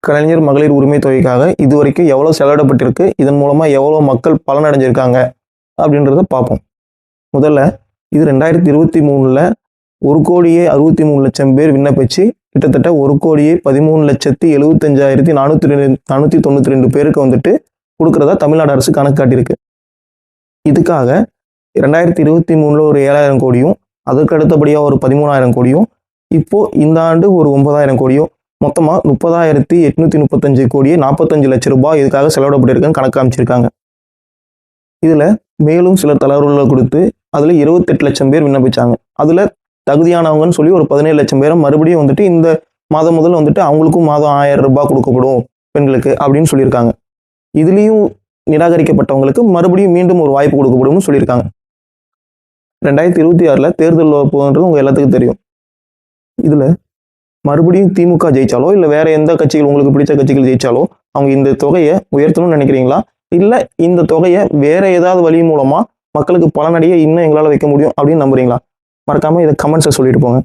கலைஞர் மகளிர் உரிமை தொகைக்காக இதுவரைக்கும் எவ்வளோ செலவிடப்பட்டிருக்கு, இதன் மூலமா எவ்வளோ மக்கள் பலனடைஞ்சிருக்காங்க அப்படின்றத பார்ப்போம். முதல்ல இது 2023 1,63,00,000 பேர் விண்ணப்பிச்சு கிட்டத்தட்ட 1,13,75,492 பேருக்கு வந்துட்டு கொடுக்கறதா தமிழ்நாடு அரசு கணக்கு காட்டியிருக்கு. இதுக்காக 2023 ஒரு 7,000 கோடியும், அதுக்கு அடுத்தபடியாக ஒரு 13,000 கோடியும், இப்போ இந்த ஆண்டு ஒரு 9,000 கோடியும், மொத்தமாக 30,835 கோடியே 45 லட்சம் ரூபாய் இதுக்காக செலவிடப்பட்டிருக்குன்னு கணக்கு அமைச்சிருக்காங்க. இதில் மேலும் சில தளர்வுகளை கொடுத்து அதில் 28 லட்சம் பேர் விண்ணப்பிச்சாங்க. அதில் தகுதியானவங்கன்னு சொல்லி ஒரு 17 லட்சம் பேரை மறுபடியும் வந்துட்டு இந்த மாதம் முதல்ல வந்துட்டு அவங்களுக்கும் மாதம் 1000 ரூபாய் கொடுக்கப்படும் பெண்களுக்கு அப்படின்னு சொல்லியிருக்காங்க. இதுலேயும் நிராகரிக்கப்பட்டவங்களுக்கு மறுபடியும் மீண்டும் ஒரு வாய்ப்பு கொடுக்கப்படும்னு சொல்லியிருக்காங்க. 2026 தேர்தல் போகுன்றது உங்கள் எல்லாத்துக்கும் தெரியும். இதில் மறுபடியும் திமுக ஜெயிச்சாலோ இல்லை வேற எந்த கட்சிகள் உங்களுக்கு பிடிச்ச கட்சிகள் ஜெயிச்சாலோ அவங்க இந்த தொகையை உயர்த்தணும்னு நினைக்கிறீங்களா, இல்லை இந்த தொகையை வேற ஏதாவது வழி மூலமா மக்களுக்கு பலனடைய இன்னும் எங்களால் வைக்க முடியும் அப்படின்னு நம்புறீங்களா? மறக்காம இதை கமெண்ட்ஸை சொல்லிட்டு போங்க.